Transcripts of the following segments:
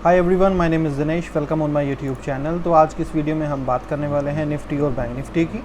Hi everyone, my name is Dinesh. Welcome on my YouTube channel. तो आज की इस वीडियो में हम बात करने वाले हैं निफ्टी और बैंक निफ्टी की।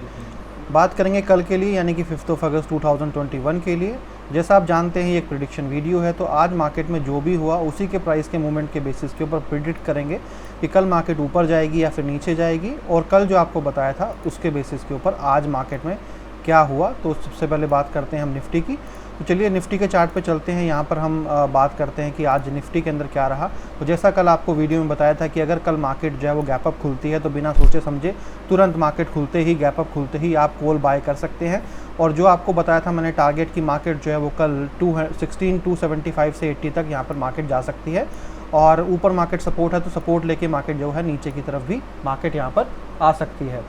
बात करेंगे कल के लिए, यानी कि 5 अगस्त 2021 के लिए। जैसा आप जानते हैं ये एक प्रिडिक्शन वीडियो है, तो आज मार्केट में जो भी हुआ उसी के प्राइस के मूवमेंट के बेसिस के ऊपर प्रिडिक्ट करेंगे कि कल मार्केट ऊपर जाएगी या फिर नीचे जाएगी, और कल जो आपको बताया था उसके बेसिस के ऊपर आज मार्केट में क्या हुआ। तो सबसे पहले बात करते हैं हम निफ्टी की। तो चलिए निफ्टी के चार्ट पे चलते हैं। यहाँ पर हम बात करते हैं कि आज निफ्टी के अंदर क्या रहा। तो जैसा कल आपको वीडियो में बताया था कि अगर कल मार्केट जो है वो गैप अप खुलती है तो बिना सोचे समझे तुरंत मार्केट खुलते ही, गैप अप खुलते ही आप कॉल बाय कर सकते हैं। और जो आपको बताया था मैंने टारगेट की मार्केट जो है वो कल 275 से 80 तक यहाँ पर मार्केट जा सकती है, और ऊपर मार्केट सपोर्ट है तो सपोर्ट लेके मार्केट जो है नीचे की तरफ भी मार्केट यहाँ पर आ सकती है।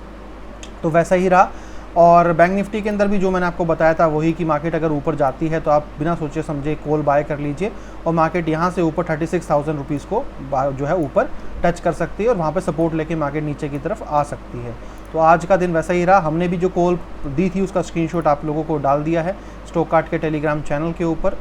तो वैसा ही रहा। और बैंक निफ्टी के अंदर भी जो मैंने आपको बताया था वही कि मार्केट अगर ऊपर जाती है तो आप बिना सोचे समझे कॉल बाय कर लीजिए, और मार्केट यहाँ से ऊपर 36,000 रुपीज़ को जो है ऊपर टच कर सकती है, और वहाँ पे सपोर्ट लेके मार्केट नीचे की तरफ आ सकती है। तो आज का दिन वैसा ही रहा। हमने भी जो कॉल दी थी उसका स्क्रीनशॉट आप लोगों को डाल दिया है स्टॉक कार्ड के टेलीग्राम चैनल के ऊपर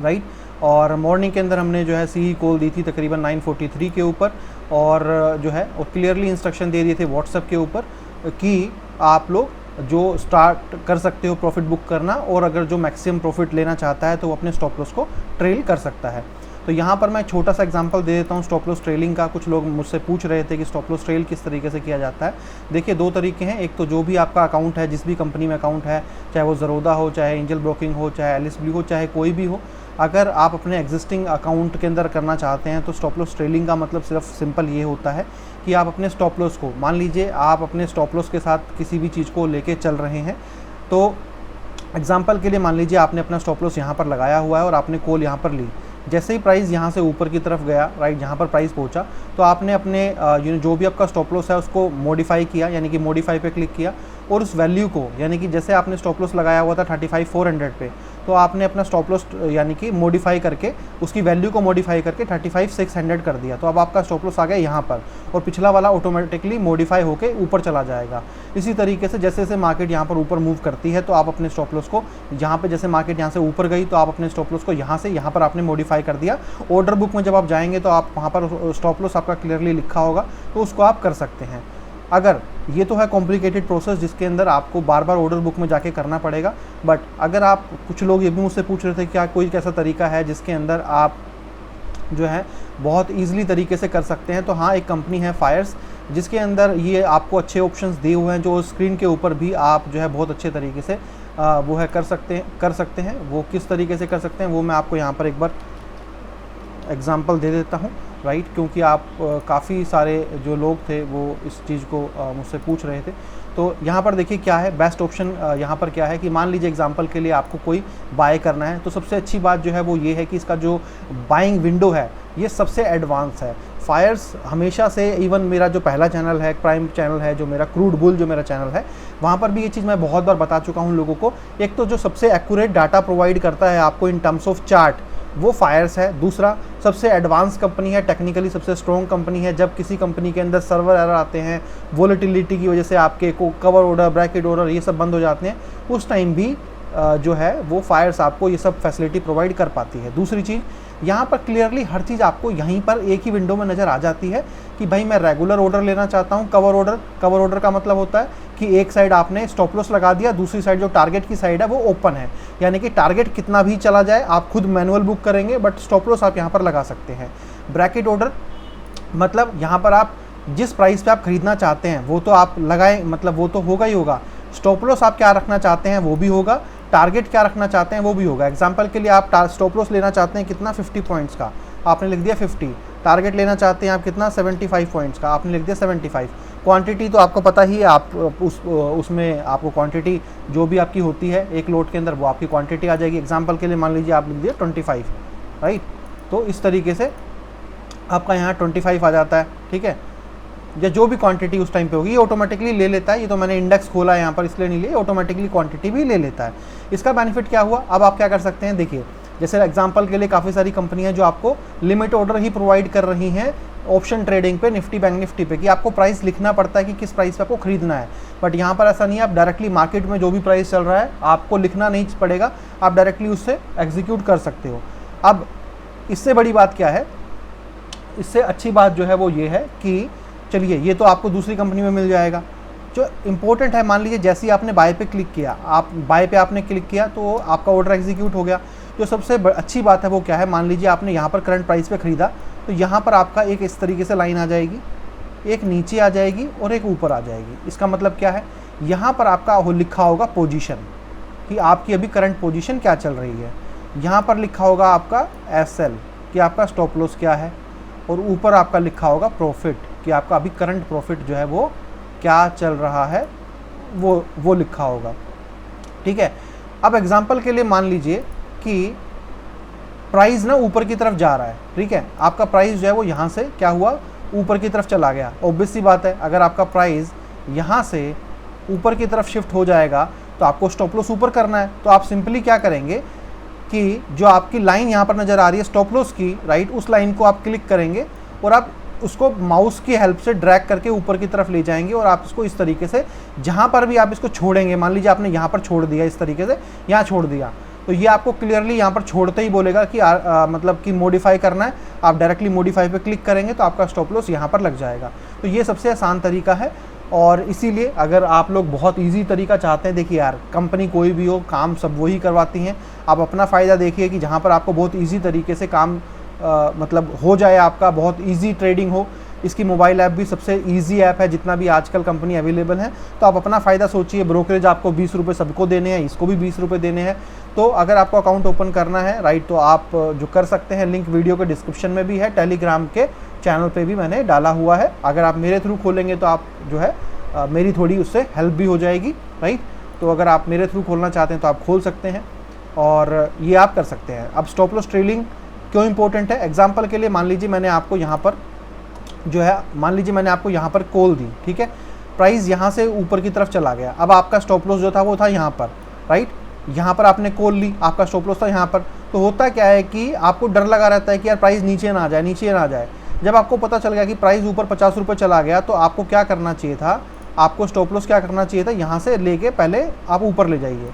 राइट। और मॉर्निंग के अंदर हमने जो है सी कॉल दी थी तकरीबन 9:43 के ऊपर, और जो है और क्लियरली इंस्ट्रक्शन दे दिए थे व्हाट्सएप के ऊपर कि आप लोग जो स्टार्ट कर सकते हो प्रॉफिट बुक करना, और अगर जो मैक्सिमम प्रॉफिट लेना चाहता है तो वो अपने स्टॉप लॉस को ट्रेल कर सकता है। तो यहाँ पर मैं छोटा सा एग्जांपल दे देता हूँ स्टॉप लॉस ट्रेलिंग का। कुछ लोग मुझसे पूछ रहे थे कि स्टॉप लॉस ट्रेल किस तरीके से किया जाता है। देखिए दो तरीके हैं। एक तो जो भी आपका अकाउंट है, जिस भी कंपनी में अकाउंट है, चाहे वो ज़रोदा हो, चाहे एंजल ब्रोकिंग हो, चाहे एलएसबी हो, चाहे कोई भी हो, अगर आप अपने एग्जिस्टिंग अकाउंट के अंदर करना चाहते हैं तो स्टॉप लॉस ट्रेलिंग का मतलब सिर्फ सिंपल ये होता है कि आप अपने स्टॉप लॉस को, मान लीजिए आप अपने स्टॉप लॉस के साथ किसी भी चीज़ को लेके चल रहे हैं, तो एग्जांपल के लिए मान लीजिए आपने अपना स्टॉप लॉस यहाँ पर लगाया हुआ है और आपने कॉल यहाँ पर ली। जैसे ही प्राइस यहाँ से ऊपर की तरफ गया, राइट, जहाँ पर प्राइस पहुँचा, तो आपने अपने जो भी आपका स्टॉप लॉस है उसको मॉडिफाई किया, यानी कि मॉडिफाई पे क्लिक किया, और उस वैल्यू को, यानी कि जैसे आपने स्टॉप लॉस लगाया हुआ था 35,400 पे, तो आपने अपना स्टॉप लॉस यानी कि मॉडिफाई करके उसकी वैल्यू को मॉडिफाई करके 35,600 कर दिया। तो अब आपका स्टॉप लॉस आ गया यहाँ पर, और पिछला वाला ऑटोमेटिकली मॉडिफाई होकर ऊपर चला जाएगा। इसी तरीके से जैसे जैसे मार्केट यहाँ पर ऊपर मूव करती है तो आप अपने स्टॉप लॉस को यहाँ पे, जैसे मार्केट यहाँ से ऊपर गई तो आप अपने स्टॉप लॉस को यहाँ से यहाँ पर आपने मॉडिफाई कर दिया। ऑर्डर बुक में जब आप जाएंगे तो आप वहाँ पर स्टॉप लॉस आपका क्लियरली लिखा होगा, तो उसको आप कर सकते हैं। अगर ये तो है कॉम्प्लिकेटेड प्रोसेस जिसके अंदर आपको बार बार ऑर्डर बुक में जाके करना पड़ेगा, बट अगर आप, कुछ लोग ये भी मुझसे पूछ रहे थे क्या कोई कैसा तरीका है जिसके अंदर आप जो है बहुत ईजिली तरीके से कर सकते हैं, तो हाँ, एक कंपनी है फायर्स, जिसके अंदर ये आपको अच्छे ऑप्शंस दिए हुए हैं, जो स्क्रीन के ऊपर भी आप जो है बहुत अच्छे तरीके से वो है कर सकते हैं। वो किस तरीके से कर सकते हैं वो मैं आपको यहाँ पर एक बार एग्जांपल दे देता हूँ, राइट, क्योंकि आप काफ़ी सारे जो लोग थे वो इस चीज़ को मुझसे पूछ रहे थे। तो यहाँ पर देखिए क्या है बेस्ट ऑप्शन। यहाँ पर क्या है कि मान लीजिए एग्जांपल के लिए आपको कोई बाय करना है, तो सबसे अच्छी बात जो है वो ये है कि इसका जो बाइंग विंडो है ये सबसे एडवांस है। फायर्स हमेशा से, इवन मेरा जो पहला चैनल है, प्राइम चैनल है, जो मेरा क्रूड बुल जो मेरा चैनल है, वहाँ पर भी ये चीज़ मैं बहुत बार बता चुका हूँ लोगों को। एक तो जो सबसे एक्यूरेट डाटा प्रोवाइड करता है आपको इन टर्म्स ऑफ चार्ट, वो फायर्स है। दूसरा, सबसे एडवांस कंपनी है, टेक्निकली सबसे स्ट्रॉन्ग कंपनी है। जब किसी कंपनी के अंदर सर्वर एरर आते हैं, वोलेटिलिटी की वजह से आपके को कवर ऑर्डर, ब्रैकेट ऑर्डर ये सब बंद हो जाते हैं, उस टाइम भी जो है वो फायर्स आपको ये सब फैसिलिटी प्रोवाइड कर पाती है। दूसरी चीज़, यहाँ पर क्लियरली हर चीज़ आपको यहीं पर एक ही विंडो में नज़र आ जाती है कि भाई मैं रेगुलर ऑर्डर लेना चाहता हूँ, कवर ऑर्डर का मतलब होता है कि एक साइड आपने स्टॉप लॉस लगा दिया, दूसरी साइड जो टारगेट की साइड है वो ओपन है, यानी कि टारगेट कितना भी चला जाए आप खुद मैनुअल बुक करेंगे, बट स्टॉप लॉस आप यहाँ पर लगा सकते हैं। ब्रैकेट ऑर्डर मतलब यहाँ पर आप जिस प्राइस पे आप खरीदना चाहते हैं वो तो आप लगाएं, मतलब वो तो होगा ही होगा। स्टॉप लॉस आप क्या रखना चाहते हैं वो भी होगा, टारगेट क्या रखना चाहते हैं वो भी होगा। एग्जांपल के लिए आप स्टॉप लॉस लेना चाहते हैं कितना, 50 पॉइंट्स का, आपने लिख दिया 50। टारगेट लेना चाहते हैं आप कितना, 75 पॉइंट्स का, आपने लिख दिया 75। क्वांटिटी तो आपको पता ही है, आप उसमें आपको क्वांटिटी जो भी आपकी होती है एक लोट के अंदर वो आपकी क्वांटिटी आ जाएगी। एग्जांपल के लिए मान लीजिए आप लिख दिया 25, राइट। तो इस तरीके से आपका यहाँ 25 आ जाता है, ठीक है, या जो भी क्वांटिटी उस टाइम पे होगी ये ऑटोमेटिकली ले लेता है। ये तो मैंने इंडेक्स खोला है यहाँ पर इसलिए नहीं लिया, ऑटोमेटिकली क्वांटिटी भी ले लेता है। इसका बेनिफिट क्या हुआ, अब आप क्या कर सकते हैं, देखिए जैसे एग्जांपल के लिए काफ़ी सारी कंपनियां जो आपको लिमिट ऑर्डर ही प्रोवाइड कर रही हैं ऑप्शन ट्रेडिंग पे, निफ्टी बैंक निफ्टी पे, कि आपको प्राइस लिखना पड़ता है कि किस प्राइस पे आपको खरीदना है। बट यहाँ पर ऐसा नहीं है, आप डायरेक्टली मार्केट में जो भी प्राइस चल रहा है आपको लिखना नहीं पड़ेगा, आप डायरेक्टली उससे एग्जीक्यूट कर सकते हो। अब इससे बड़ी बात क्या है इससे अच्छी बात जो है वो ये है कि चलिए ये तो आपको दूसरी कंपनी में मिल जाएगा। जो इम्पोर्टेंट है, मान लीजिए जैसे ही आपने बाय पे क्लिक किया, आप बाय पे आपने क्लिक किया तो आपका ऑर्डर एग्जीक्यूट हो गया। जो सबसे अच्छी बात है वो क्या है, मान लीजिए आपने यहाँ पर करंट प्राइस पे ख़रीदा तो यहाँ पर आपका एक इस तरीके से लाइन आ जाएगी, एक नीचे आ जाएगी और एक ऊपर आ जाएगी। इसका मतलब क्या है, यहाँ पर आपका लिखा होगा पोजीशन कि आपकी अभी करंट पोजीशन क्या चल रही है। यहाँ पर लिखा होगा आपका SL कि आपका स्टॉप लॉस क्या है, और ऊपर आपका लिखा होगा प्रॉफिट कि आपका अभी करंट प्रॉफिट जो है वो क्या चल रहा है, वो लिखा होगा। ठीक है। अब एग्जांपल के लिए मान लीजिए कि प्राइस ना ऊपर की तरफ जा रहा है। ठीक है, आपका प्राइस जो है वो यहाँ से क्या हुआ, ऊपर की तरफ चला गया। ऑब्वियस सी बात है, अगर आपका प्राइस यहाँ से ऊपर की तरफ शिफ्ट हो जाएगा तो आपको स्टॉप लॉस ऊपर करना है। तो आप सिंपली क्या करेंगे कि जो आपकी लाइन यहाँ पर नज़र आ रही है स्टॉप लॉस की, राइट, उस लाइन को आप क्लिक करेंगे और आप उसको माउस की हेल्प से ड्रैग करके ऊपर की तरफ ले जाएंगे और आप इसको इस तरीके से जहाँ पर भी आप इसको छोड़ेंगे, मान लीजिए आपने यहाँ पर छोड़ दिया, इस तरीके से यहाँ छोड़ दिया, तो ये आपको क्लियरली यहाँ पर छोड़ते ही बोलेगा कि मतलब कि मॉडिफाई करना है। आप डायरेक्टली मॉडिफाई पे क्लिक करेंगे तो आपका स्टॉप लॉस यहाँ पर लग जाएगा। तो ये सबसे आसान तरीका है, और इसीलिए अगर आप लोग बहुत इजी तरीका चाहते हैं, देखिए यार कंपनी कोई भी हो, काम सब वही करवाती हैं। आप अपना फ़ायदा देखिए कि जहाँ पर आपको बहुत इजी तरीके से काम मतलब हो जाए, आपका बहुत इजी ट्रेडिंग हो। इसकी मोबाइल ऐप भी सबसे इजी ऐप है जितना भी आजकल कंपनी अवेलेबल है। तो आप अपना फ़ायदा सोचिए, ब्रोकरेज आपको 20 रुपये सबको देने हैं, इसको भी 20 रुपये देने हैं। तो अगर आपको अकाउंट ओपन करना है, राइट, तो आप जो कर सकते हैं, लिंक वीडियो के डिस्क्रिप्शन में भी है, टेलीग्राम के चैनल पे भी मैंने डाला हुआ है। अगर आप मेरे थ्रू खोलेंगे तो आप जो है मेरी थोड़ी उससे हेल्प भी हो जाएगी, राइट। तो अगर आप मेरे थ्रू खोलना चाहते हैं तो आप खोल सकते हैं और ये आप कर सकते हैं। अब स्टॉप लॉस ट्रेडिंग क्यों इंपॉर्टेंट है, एग्जांपल के लिए मान लीजिए मैंने आपको यहाँ पर जो है, मान लीजिए मैंने आपको यहाँ पर कॉल दी, ठीक है, प्राइस यहाँ से ऊपर की तरफ चला गया। अब आपका स्टॉप लॉस जो था वो था यहाँ पर, राइट, यहाँ पर आपने कॉल ली, आपका स्टॉप लॉस था यहाँ पर। तो होता क्या है कि आपको डर लगा रहता है कि यार प्राइस नीचे ना आ जाए, नीचे ना आ जाए। जब आपको पता चल गया कि प्राइस ऊपर 50 रुपये चला गया, तो आपको क्या करना चाहिए था, आपको स्टॉप लॉस क्या करना चाहिए था, यहाँ से लेके पहले आप ऊपर ले जाइए।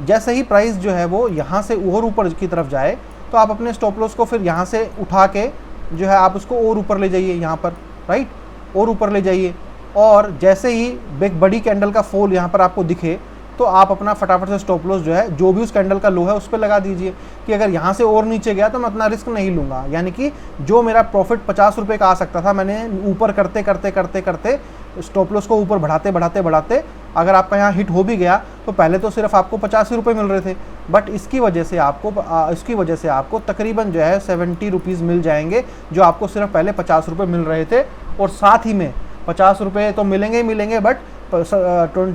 जैसे ही प्राइस जो है वो यहाँ से और ऊपर की तरफ जाए तो आप अपने स्टॉप लॉस को फिर यहाँ से उठा के जो है आप उसको और ऊपर ले जाइए, यहाँ पर, राइट, और ऊपर ले जाइए। और जैसे ही एक बड़ी कैंडल का फॉल यहाँ पर आपको दिखे तो आप अपना फटाफट से स्टॉप लॉस जो है, जो भी उस कैंडल का लो है उस पर लगा दीजिए कि अगर यहाँ से और नीचे गया तो मैं अपना रिस्क नहीं लूँगा। यानी कि जो मेरा प्रॉफिट 50 रुपये का आ सकता था, मैंने ऊपर करते करते करते करते स्टॉप लॉस को ऊपर बढ़ाते बढ़ाते बढ़ाते अगर आपका यहाँ हिट हो भी गया तो पहले तो सिर्फ आपको 85 रुपये मिल रहे थे, बट इसकी वजह से आपको तकरीबन जो है 70 रुपीज़ मिल जाएंगे, जो आपको सिर्फ पहले 50 रुपये मिल रहे थे। और साथ ही में 50 रुपये तो मिलेंगे ही मिलेंगे, बट 20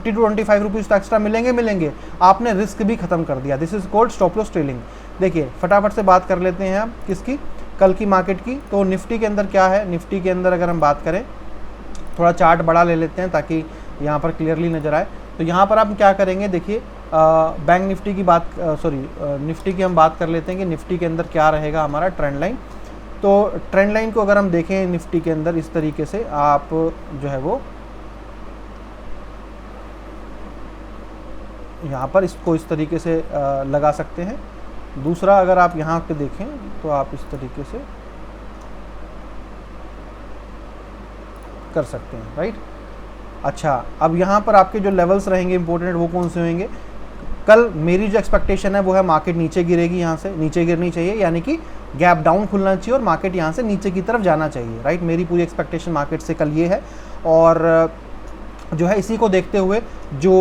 to 25 रुपीज़ तो एक्स्ट्रा मिलेंगे। आपने रिस्क भी ख़त्म कर दिया। This is called stop loss trading. देखिए फटाफट से बात कर लेते हैं हम किसकी, कल की मार्केट की। तो निफ्टी के अंदर क्या है, निफ्टी के अंदर अगर हम बात करें, थोड़ा चार्ट बड़ा ले लेते हैं ताकि यहाँ पर क्लियरली नज़र आए। तो यहाँ पर आप क्या करेंगे, देखिए बैंक निफ्टी की बात निफ्टी की हम बात कर लेते हैं कि निफ्टी के अंदर क्या रहेगा हमारा ट्रेंड लाइन। तो ट्रेंड लाइन को अगर हम देखें निफ्टी के अंदर, इस तरीके से आप जो है वो यहाँ पर इसको इस तरीके से लगा सकते हैं। दूसरा अगर आप यहाँ पे देखें तो आप इस तरीके से कर सकते हैं, राइट। अच्छा, अब यहाँ पर आपके जो लेवल्स रहेंगे इंपॉर्टेंट, वो कौन से होंगे। कल मेरी जो एक्सपेक्टेशन है वो है मार्केट नीचे गिरेगी, यहाँ से नीचे गिरनी चाहिए, यानी कि गैप डाउन खुलना चाहिए और मार्केट यहाँ से नीचे की तरफ जाना चाहिए, राइट। मेरी पूरी एक्सपेक्टेशन मार्केट से कल ये है। और जो है इसी को देखते हुए जो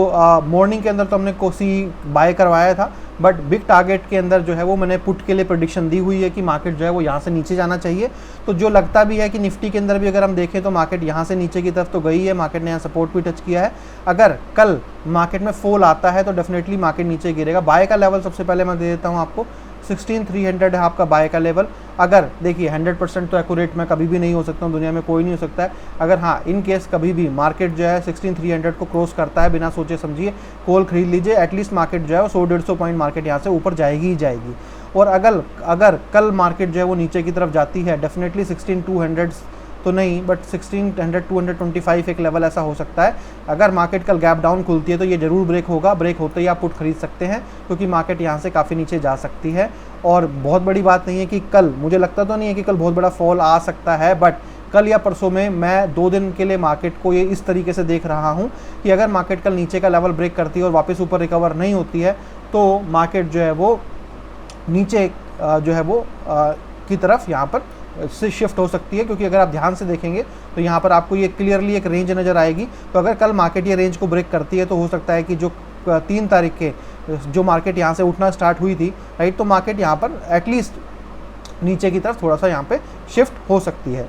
मॉर्निंग के अंदर तो हमने कोसी बाय करवाया था, बट बिग टारगेट के अंदर जो है वो मैंने पुट के लिए प्रेडिक्शन दी हुई है कि मार्केट जो है वो यहाँ से नीचे जाना चाहिए। तो जो लगता भी है कि निफ्टी के अंदर भी अगर हम देखें तो मार्केट यहाँ से नीचे की तरफ तो गई है, मार्केट ने यहाँ सपोर्ट भी टच किया है। अगर कल मार्केट में फॉल आता है तो डेफिनेटली मार्केट नीचे गिरेगा। बाय का लेवल सबसे पहले मैं दे देता हूँ आपको, 16,300 है आपका बाय का लेवल। अगर देखिए 100% तो एक्यूरेट मैं कभी भी नहीं हो सकता हूँ, दुनिया में कोई नहीं हो सकता है। अगर हाँ इन केस कभी भी मार्केट जो है 16,300 को क्रॉस करता है, बिना सोचे समझिए कॉल खरीद लीजिए। एटलीस्ट मार्केट जो है वो 100-150 पॉइंट मार्केट यहाँ से ऊपर जाएगी ही जाएगी। और अगर कल मार्केट जो है वो नीचे की तरफ जाती है, डेफिनेटली 16,200 तो नहीं, बट 1600 225 एक लेवल ऐसा हो सकता है। अगर मार्केट कल गैप डाउन खुलती है तो ये जरूर ब्रेक होगा। ब्रेक होते ही आप पुट खरीद सकते हैं क्योंकि मार्केट यहाँ से काफ़ी नीचे जा सकती है। और बहुत बड़ी बात नहीं है कि कल, मुझे लगता तो नहीं है कि कल बहुत बड़ा फॉल आ सकता है, बट कल या परसों में मैं 2 दिन के लिए मार्केट को ये इस तरीके से देख रहा हूँ कि अगर मार्केट कल नीचे का लेवल ब्रेक करती है और वापस ऊपर रिकवर नहीं होती है तो मार्केट जो है वो नीचे जो है वो की तरफ यहाँ पर से शिफ्ट हो सकती है। क्योंकि अगर आप ध्यान से देखेंगे तो यहाँ पर आपको ये क्लियरली एक रेंज नज़र आएगी। तो अगर कल मार्केट ये रेंज को ब्रेक करती है तो हो सकता है कि जो 3 तारीख के जो मार्केट यहाँ से उठना स्टार्ट हुई थी, राइट, तो मार्केट यहाँ पर एटलीस्ट नीचे की तरफ थोड़ा सा यहाँ पे शिफ्ट हो सकती है।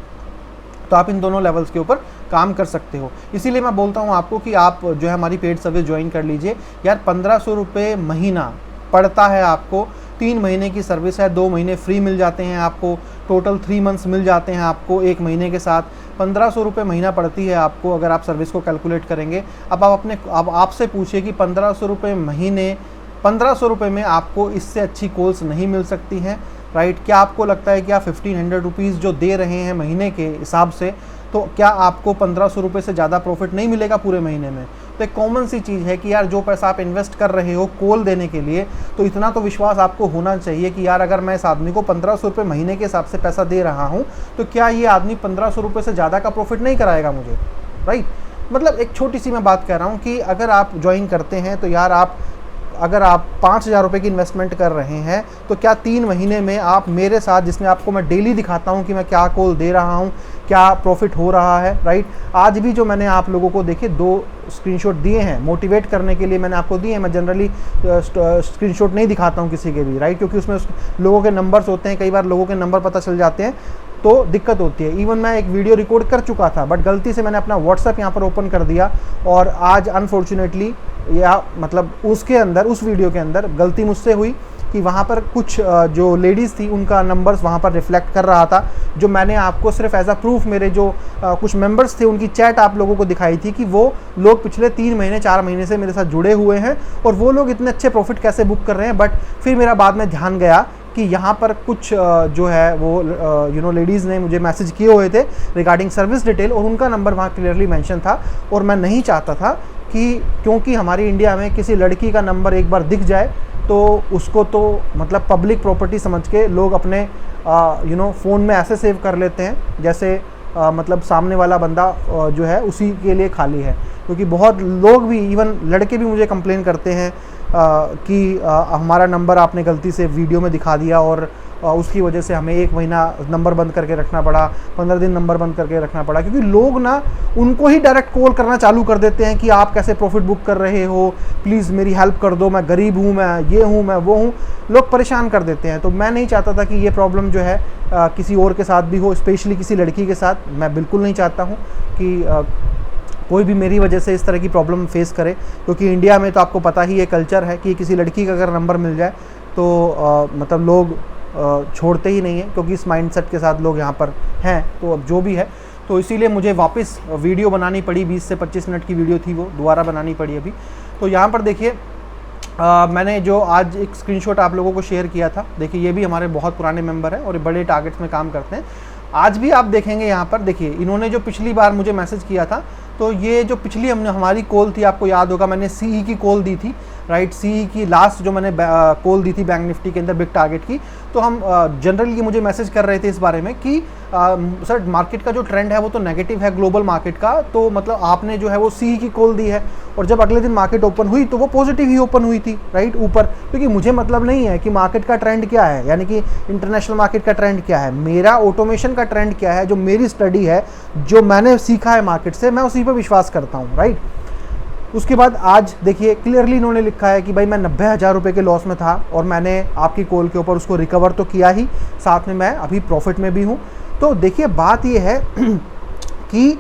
तो आप इन दोनों लेवल्स के ऊपर काम कर सकते हो। इसीलिए मैं बोलता हूँ आपको कि आप जो है हमारी पेड सर्विस ज्वाइन कर लीजिए यार। 1500 रुपये महीना पड़ता है आपको, 3 महीने की सर्विस है, 2 महीने फ्री मिल जाते हैं आपको, टोटल 3 मंथ्स मिल जाते हैं आपको 1 महीने के साथ। 1500 रुपये महीना पड़ती है आपको अगर आप सर्विस को कैलकुलेट करेंगे। अब आप आपसे पूछिए कि 1500 रुपये महीने, 1500 रुपये में आपको इससे अच्छी कॉल्स नहीं मिल सकती हैं, राइट। क्या आपको लगता है कि आप 1500 रुपीज़ जो दे रहे हैं महीने के हिसाब से, तो क्या आपको 1500 रुपये से ज़्यादा प्रॉफिट नहीं मिलेगा पूरे महीने में? तो एक कॉमन सी चीज़ है कि यार जो पैसा आप इन्वेस्ट कर रहे हो कॉल देने के लिए, तो इतना तो विश्वास आपको होना चाहिए कि यार अगर मैं इस आदमी को 1500 रुपये महीने के हिसाब से पैसा दे रहा हूँ तो क्या ये आदमी 1500 रुपये से ज़्यादा का प्रॉफिट नहीं कराएगा मुझे, राइट। मतलब एक छोटी सी मैं बात कह रहा हूँ कि अगर आप ज्वाइन करते हैं तो यार अगर आप 5000 रुपये की इन्वेस्टमेंट कर रहे हैं तो क्या 3 महीने में आप मेरे साथ, जिसमें आपको मैं डेली दिखाता हूं कि मैं क्या कॉल दे रहा हूं, क्या प्रॉफिट हो रहा है, राइट। आज भी जो मैंने आप लोगों को देखिए 2 स्क्रीनशॉट दिए हैं मोटिवेट करने के लिए, मैंने आपको दिए हैं। मैं जनरली स्क्रीनशॉट नहीं दिखाता हूं किसी के भी, राइट, क्योंकि उसमें लोगों के नंबर्स होते हैं, कई बार लोगों के नंबर पता चल जाते हैं तो दिक्कत होती है। इवन मैं एक वीडियो रिकॉर्ड कर चुका था बट गलती से मैंने अपना व्हाट्सएप यहाँ पर ओपन कर दिया और आज अनफॉर्चुनेटली, या मतलब उसके अंदर, उस वीडियो के अंदर गलती मुझसे हुई कि वहाँ पर कुछ जो लेडीज़ थी उनका नंबर्स वहाँ पर रिफ्लेक्ट कर रहा था, जो मैंने आपको सिर्फ एज अ प्रूफ मेरे जो कुछ मेंबर्स थे उनकी चैट आप लोगों को दिखाई थी कि वो लोग पिछले 3 महीने 4 महीने से मेरे साथ जुड़े हुए हैं और वो लोग इतने अच्छे प्रॉफिट कैसे बुक कर रहे हैं। बट फिर मेरा बाद में ध्यान गया कि यहाँ पर कुछ जो है वो लेडीज़ ने मुझे मैसेज किए हुए थे रिगार्डिंग सर्विस डिटेल और उनका नंबर वहाँ क्लियरली मेंशन था और मैं नहीं चाहता था कि, क्योंकि हमारी इंडिया में किसी लड़की का नंबर एक बार दिख जाए तो उसको तो मतलब पब्लिक प्रॉपर्टी समझ के लोग अपने फ़ोन में ऐसे सेव कर लेते हैं जैसे मतलब सामने वाला बंदा जो है उसी के लिए खाली है। क्योंकि बहुत लोग भी, इवन लड़के भी मुझे कंप्लेन करते हैं कि हमारा नंबर आपने गलती से वीडियो में दिखा दिया और उसकी वजह से हमें 1 महीना नंबर बंद करके रखना पड़ा, 15 दिन नंबर बंद करके रखना पड़ा। क्योंकि लोग ना उनको ही डायरेक्ट कॉल करना चालू कर देते हैं कि आप कैसे प्रॉफिट बुक कर रहे हो, प्लीज़ मेरी हेल्प कर दो, मैं गरीब हूँ, मैं ये हूँ, मैं वो हूँ, लोग परेशान कर देते हैं। तो मैं नहीं चाहता था कि ये प्रॉब्लम जो है किसी और के साथ भी हो, स्पेशली किसी लड़की के साथ। मैं बिल्कुल नहीं चाहता हूँ कि कोई भी मेरी वजह से इस तरह की प्रॉब्लम फेस करे, क्योंकि इंडिया में तो आपको पता ही ये कल्चर है कि किसी लड़की का अगर नंबर मिल जाए तो मतलब लोग छोड़ते ही नहीं हैं, क्योंकि इस माइंडसेट के साथ लोग यहाँ पर हैं। तो अब जो भी है, तो इसीलिए मुझे वापस वीडियो बनानी पड़ी, 20 से 25 मिनट की वीडियो थी, वो दोबारा बनानी पड़ी अभी। तो यहाँ पर देखिए मैंने जो आज एक स्क्रीनशॉट आप लोगों को शेयर किया था, देखिए ये भी हमारे बहुत पुराने मेंबर हैं और बड़े टारगेट्स में काम करते हैं। आज भी आप देखेंगे यहाँ पर, देखिए इन्होंने जो पिछली बार मुझे मैसेज किया था, तो ये जो पिछली हमारी कॉल थी, आपको याद होगा मैंने सीई की कॉल दी थी, राइट। सीई की लास्ट जो मैंने कॉल दी थी बैंक निफ्टी के अंदर बिग टारगेट की, तो हम जनरली मुझे मैसेज कर रहे थे इस बारे में कि सर मार्केट का जो ट्रेंड है वो तो नेगेटिव है ग्लोबल मार्केट का, तो मतलब आपने जो है वो सीई की कॉल दी है और जब अगले दिन मार्केट ओपन हुई तो वो पॉजिटिव ही ओपन हुई थी, राइट, ऊपर। क्योंकि मुझे मतलब नहीं है कि मार्केट का ट्रेंड क्या है, यानी कि इंटरनेशनल मार्केट का ट्रेंड क्या है, मेरा ऑटोमेशन का ट्रेंड क्या है, जो मेरी स्टडी है, जो मैंने सीखा है मार्केट से, मैं उसी पर विश्वास करता हूँ, राइट। उसके बाद आज देखिए क्लियरली इन्होंने लिखा है कि भाई मैं 90,000 रुपये के लॉस में था और मैंने आपकी कॉल के ऊपर उसको रिकवर तो किया ही, साथ में मैं अभी प्रॉफिट में भी हूँ। तो देखिए बात ये है कि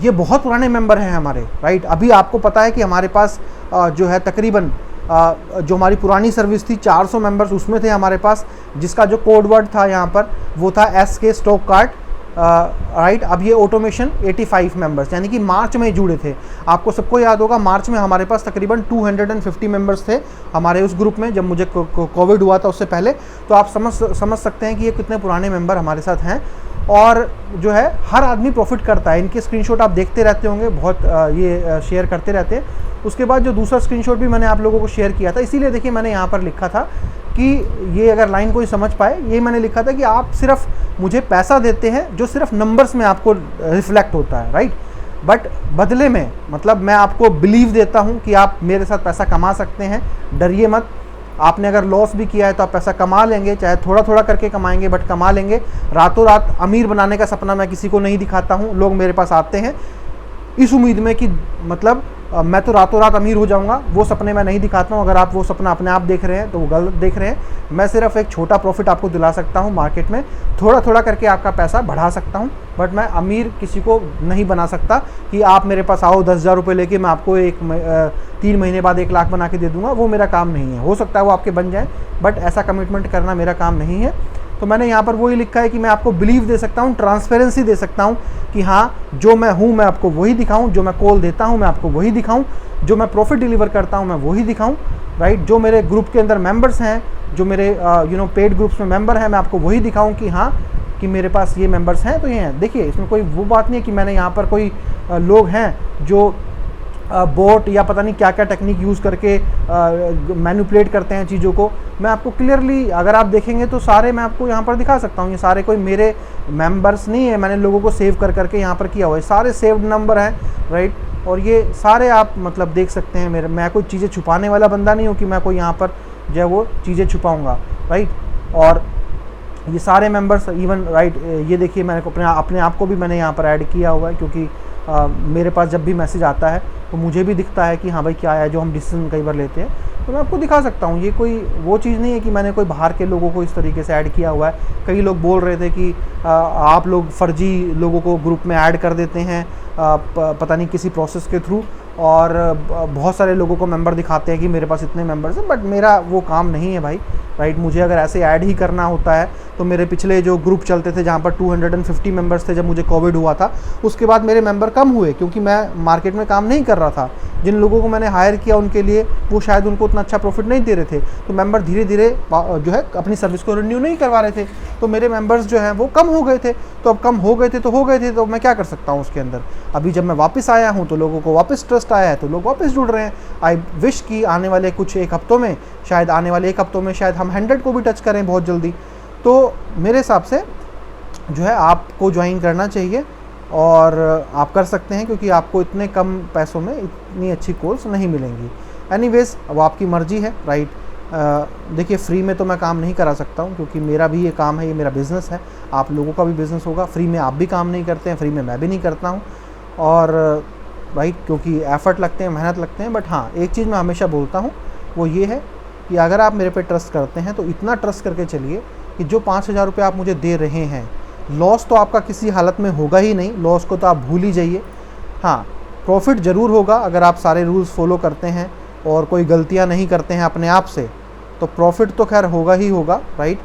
ये बहुत पुराने मेंबर हैं हमारे, राइट। अभी आपको पता है कि हमारे पास जो है तकरीबन जो हमारी पुरानी सर्विस थी 400 मेंबर्स उसमें थे हमारे पास, जिसका जो कोड वर्ड था यहाँ पर वो था SK स्टॉक कार्ड, राइट। अब ये ऑटोमेशन 85 मेंबर्स, यानी कि मार्च में जुड़े थे। आपको सबको याद होगा मार्च में हमारे पास तकरीबन 250 मेंबर्स थे हमारे उस ग्रुप में, जब मुझे कोविड हुआ था उससे पहले। तो आप समझ सकते हैं कि ये कितने पुराने मेंबर हमारे साथ हैं और जो है हर आदमी प्रॉफिट करता है। इनके स्क्रीनशॉट आप देखते रहते होंगे, बहुत ये शेयर करते रहते हैं। उसके बाद जो दूसरा स्क्रीनशॉट भी मैंने आप लोगों को शेयर किया था, इसीलिए देखिए मैंने यहाँ पर लिखा था कि ये अगर लाइन कोई समझ पाए, ये मैंने लिखा था कि आप सिर्फ मुझे पैसा देते हैं जो सिर्फ नंबर्स में आपको रिफ्लेक्ट होता है, राइट। बट बदले में मतलब मैं आपको बिलीव देता हूँ कि आप मेरे साथ पैसा कमा सकते हैं, डरिए मत। आपने अगर लॉस भी किया है तो आप पैसा कमा लेंगे, चाहे थोड़ा थोड़ा करके कमाएंगे बट कमा लेंगे। रातों रात अमीर बनाने का सपना मैं किसी को नहीं दिखाता हूँ। लोग मेरे पास आते हैं इस उम्मीद में कि मतलब मैं तो रातों रात अमीर हो जाऊंगा, वो सपने मैं नहीं दिखाता हूँ। अगर आप वो सपना अपने आप देख रहे हैं तो वो गलत देख रहे हैं। मैं सिर्फ एक छोटा प्रॉफिट आपको दिला सकता हूँ मार्केट में, थोड़ा थोड़ा करके आपका पैसा बढ़ा सकता हूँ, बट मैं अमीर किसी को नहीं बना सकता कि आप मेरे पास आओ 10,000 रुपये लेके मैं आपको 3 महीने बाद 1 लाख बना के दे दूंगा। वो मेरा काम नहीं है। हो सकता है वो आपके बन जाए, बट ऐसा कमिटमेंट करना मेरा काम नहीं है। तो मैंने यहाँ पर वही लिखा है कि मैं आपको बिलीव दे सकता हूँ, ट्रांसपेरेंसी दे सकता हूँ कि हाँ जो मैं हूँ मैं आपको वही दिखाऊँ, जो मैं कॉल देता हूँ मैं आपको वही दिखाऊँ, जो मैं प्रॉफिट डिलीवर करता हूँ मैं वही दिखाऊँ, राइट। जो मेरे ग्रुप के अंदर मेंबर्स हैं, जो मेरे पेड ग्रुप्स में मेंबर हैं, मैं आपको वही दिखाऊँ कि हाँ कि मेरे पास ये मेंबर्स हैं तो ये हैं। देखिए इसमें कोई वो बात नहीं है कि मैंने यहाँ पर कोई लोग हैं जो बोट या पता नहीं क्या क्या टेक्निक यूज़ करके मैनिपुलेट करते हैं चीज़ों को। मैं आपको क्लियरली अगर आप देखेंगे तो सारे मैं आपको यहाँ पर दिखा सकता हूँ। ये सारे कोई मेरे मेंबर्स नहीं है, मैंने लोगों को सेव कर करके यहाँ पर किया हुआ है। सारे सेव्ड नंबर हैं, राइट। और ये सारे आप मतलब देख सकते हैं मेरे। मैं कोई चीज़ें छुपाने वाला बंदा नहीं हूँ कि मैं कोई यहाँ पर जो है वो चीज़ें छुपाऊँगा, राइट। और ये सारे मेंबर्स इवन राइट ये देखिए मैंने अपने आप को भी मैंने यहाँ पर ऐड किया हुआ है, क्योंकि मेरे पास जब भी मैसेज आता है तो मुझे भी दिखता है कि हाँ भाई क्या है जो हम डिसीजन कई बार लेते हैं, तो मैं आपको दिखा सकता हूँ। ये कोई वो चीज़ नहीं है कि मैंने कोई बाहर के लोगों को इस तरीके से ऐड किया हुआ है। कई लोग बोल रहे थे कि आप लोग फर्जी लोगों को ग्रुप में ऐड कर देते हैं पता नहीं किसी प्रोसेस के थ्रू, और बहुत सारे लोगों को मेंबर दिखाते हैं कि मेरे पास इतने मेंबर्स हैं, बट मेरा वो काम नहीं है भाई, राइट। मुझे अगर ऐसे ऐड ही करना होता है तो मेरे पिछले जो ग्रुप चलते थे जहाँ पर 250 मेंबर्स थे, जब मुझे कोविड हुआ था उसके बाद मेरे मेंबर कम हुए, क्योंकि मैं मार्केट में काम नहीं कर रहा था। जिन लोगों को मैंने हायर किया उनके लिए वो शायद उनको उतना अच्छा प्रॉफिट नहीं दे रहे थे, तो मेंबर धीरे धीरे जो है अपनी सर्विस को रिन्यू नहीं करवा रहे थे, तो मेरे मेंबर्स जो हैं वो कम हो गए थे। तो अब कम हो गए थे तो हो गए थे, तो मैं क्या कर सकता हूँ उसके अंदर। अभी जब मैं वापस आया हूँ तो लोगों को वापस ट्रस्ट आया है तो लोग वापस जुड़ रहे हैं। आई विश कि आने वाले कुछ 1 हफ्तों में, शायद आने वाले 1 हफ्तों में शायद हम 100 को भी टच करें बहुत जल्दी। तो मेरे हिसाब से जो है आपको ज्वाइन करना चाहिए और आप कर सकते हैं, क्योंकि आपको इतने कम पैसों में इतनी अच्छी कोर्स नहीं मिलेंगी। एनीवेज अब आपकी मर्जी है, राइट। देखिए फ्री में तो मैं काम नहीं करा सकता हूँ, क्योंकि मेरा भी ये काम है, ये मेरा बिज़नेस है। आप लोगों का भी बिज़नेस होगा। फ्री में आप भी काम नहीं करते हैं, फ्री में मैं भी नहीं करता हूँ, और राइट क्योंकि एफ़र्ट लगते हैं, मेहनत लगते हैं। बट हाँ एक चीज़ मैं हमेशा बोलता हूँ वो ये है कि अगर आप मेरे पे ट्रस्ट करते हैं तो इतना ट्रस्ट करके चलिए कि जो 5,000 रुपये आप मुझे दे रहे हैं, लॉस तो आपका किसी हालत में होगा ही नहीं, लॉस को तो आप भूल ही जाइए। हाँ प्रॉफिट ज़रूर होगा अगर आप सारे रूल्स फॉलो करते हैं और कोई गलतियां नहीं करते हैं अपने आप से, तो प्रॉफिट तो खैर होगा ही होगा, राइट।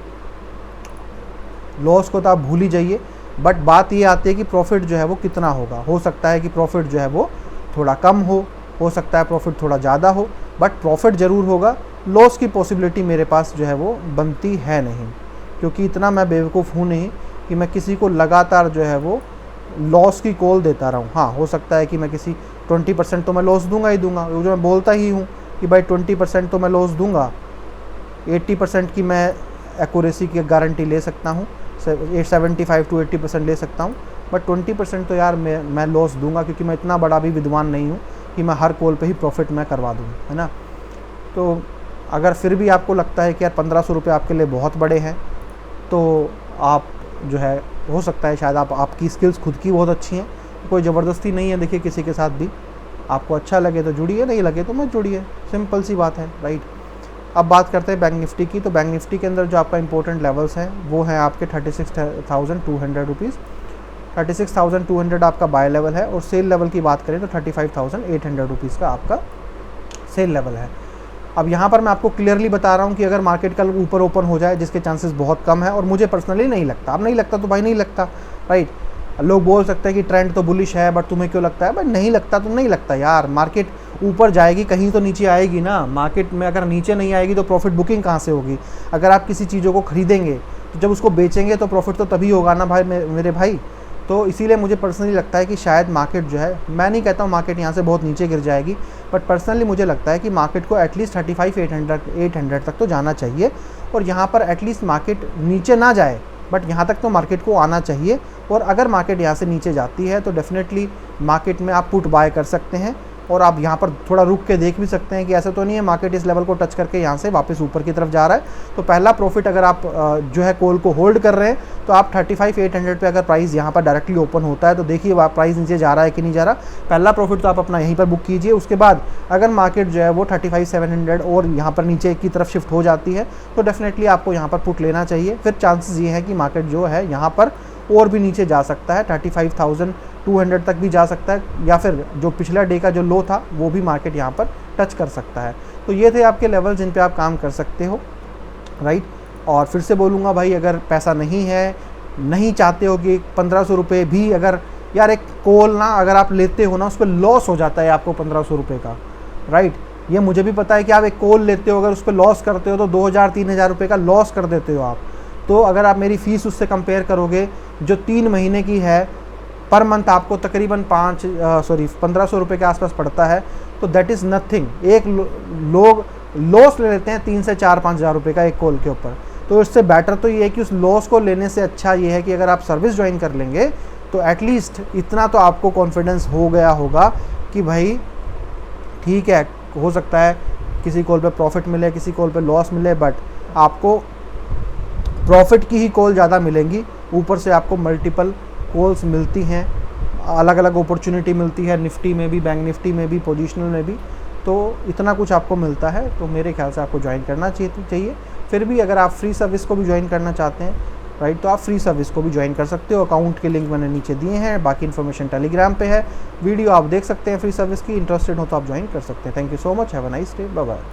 लॉस को तो आप भूल ही जाइए। बट बात ये आती है कि प्रॉफिट जो है वो कितना होगा। हो सकता है कि प्रॉफिट जो है वो थोड़ा कम हो सकता है प्रॉफिट थोड़ा ज़्यादा हो, बट प्रॉफिट ज़रूर होगा। लॉस की पॉसिबिलिटी मेरे पास जो है वो बनती है नहीं, क्योंकि इतना मैं बेवकूफ़ हूँ नहीं कि मैं किसी को लगातार जो है वो लॉस की कॉल देता रहूँ। हाँ हो सकता है कि मैं किसी 20% तो मैं लॉस दूंगा ही दूंगा, जो मैं बोलता ही हूँ कि भाई 20% तो मैं लॉस दूंगा, 80% की मैं एक्यूरेसी की गारंटी ले सकता हूँ, 75 to 80% ले सकता हूँ, बट 20% तो यार मैं लॉस दूंगा, क्योंकि मैं इतना बड़ा भी विद्वान नहीं हूँ कि मैं हर कॉल पे ही प्रॉफिट मैं करवा दूँ, है ना। तो अगर फिर भी आपको लगता है कि यार 1500 रुपये आपके लिए बहुत बड़े हैं, तो आप जो है हो सकता है शायद आपकी स्किल्स खुद की बहुत अच्छी हैं, कोई ज़बरदस्ती नहीं है। देखिए किसी के साथ भी आपको अच्छा लगे तो जुड़िए, नहीं लगे तो मत जुड़िए, सिंपल सी बात है, राइट। अब बात करते हैं बैंक निफ्टी की। तो बैंक निफ्टी के अंदर जो आपका इंपॉर्टेंट लेवल्स हैं वो हैं आपके 36,200 रुपीज़। 36,200 आपका बाय लेवल है, और सेल लेवल की बात करें तो 35,800 रुपीज़ का आपका सेल लेवल है। अब यहाँ पर मैं आपको क्लियरली बता रहा हूँ कि अगर मार्केट कल ऊपर ओपन हो जाए, जिसके चांसेस बहुत कम है, और मुझे पर्सनली नहीं लगता, अब नहीं लगता तो भाई नहीं लगता, राइट। लोग बोल सकते हैं कि ट्रेंड तो बुलिश है, बट तुम्हें क्यों लगता है? बट नहीं लगता तो नहीं लगता यार। मार्केट ऊपर जाएगी, कहीं तो नीचे आएगी ना। मार्केट में अगर नीचे नहीं आएगी तो प्रॉफिट बुकिंग कहाँ से होगी? अगर आप किसी चीज़ों को खरीदेंगे तो जब उसको बेचेंगे तो प्रॉफिट तो तभी होगा ना भाई, मेरे भाई। तो इसीलिए मुझे पर्सनली लगता है कि शायद मार्केट जो है, मैं नहीं कहता हूँ मार्केट यहाँ से बहुत नीचे गिर जाएगी, बट पर्सनली मुझे लगता है कि मार्केट को एटलीस्ट 35,800 तक तो जाना चाहिए, और यहाँ पर एटलीस्ट मार्केट नीचे ना जाए, बट यहाँ तक तो मार्केट को आना चाहिए। और अगर मार्केट यहाँ से नीचे जाती है तो डेफिनेटली मार्केट में आप पुट बाय कर सकते हैं, और आप यहाँ पर थोड़ा रुक के देख भी सकते हैं कि ऐसा तो नहीं है मार्केट इस लेवल को टच करके यहाँ से वापस ऊपर की तरफ जा रहा है। तो पहला प्रॉफिट अगर आप जो है कॉल को होल्ड कर रहे हैं तो आप 35,800 पे अगर प्राइस यहाँ पर डायरेक्टली ओपन होता है तो देखिए प्राइस नीचे जा रहा है कि नहीं जा रहा, पहला प्रॉफिट तो आप अपना यहीं पर बुक कीजिए। उसके बाद अगर मार्केट जो है वो 35,700 और यहाँ पर नीचे की तरफ शिफ्ट हो जाती है तो डेफिनेटली आपको यहाँ पर पुट लेना चाहिए। फिर चांसेस ये है कि मार्केट जो है यहाँ पर और भी नीचे जा सकता है, 35,200 तक भी जा सकता है, या फिर जो पिछला डे का जो लो था वो भी मार्केट यहाँ पर टच कर सकता है। तो ये थे आपके लेवल जिन पे आप काम कर सकते हो, राइट। और फिर से बोलूँगा भाई, अगर पैसा नहीं है, नहीं चाहते हो कि 1500 रुपये भी, अगर यार एक कॉल ना अगर आप लेते हो ना उस पर लॉस हो जाता है आपको 1500 रुपये का, राइट। ये मुझे भी पता है कि आप एक कॉल लेते हो, अगर उस पर लॉस करते हो तो 2,000-3,000 रुपये का लॉस कर देते हो आप। तो अगर आप मेरी फ़ीस उससे कंपेयर करोगे जो 3 महीने की है, पर मंथ आपको तकरीबन 1500 रुपये के आसपास पड़ता है, तो दैट इज़ नथिंग। एक लोग लॉस ले लेते हैं 3 से 4-5 हज़ार रुपये का एक कॉल के ऊपर। तो इससे बेटर तो ये है कि उस लॉस को लेने से अच्छा ये है कि अगर आप सर्विस ज्वाइन कर लेंगे तो एटलीस्ट इतना तो आपको कॉन्फिडेंस हो गया होगा कि भाई ठीक है, हो सकता है किसी कॉल पे प्रॉफिट मिले, किसी कॉल पे लॉस मिले, बट आपको प्रॉफिट की ही कॉल ज़्यादा मिलेंगी। ऊपर से आपको मल्टीपल कॉल्स मिलती हैं, अलग अलग अपॉर्चुनिटी मिलती है, निफ्टी में भी, बैंक निफ्टी में भी, पोजिशनल में भी, तो इतना कुछ आपको मिलता है। तो मेरे ख्याल से आपको ज्वाइन करना चाहिए। फिर भी अगर आप फ्री सर्विस को भी ज्वाइन करना चाहते हैं, राइट, तो आप फ्री सर्विस को भी ज्वाइन कर सकते हो। अकाउंट के लिंक मैंने नीचे दिए हैं, बाकी इन्फॉर्मेशन टेलीग्राम पे है, वीडियो आप देख सकते हैं फ्री सर्विस की। इंटरेस्टेड हो तो आप ज्वाइन कर सकते हैं। Thank you so much, have a nice day, bye bye.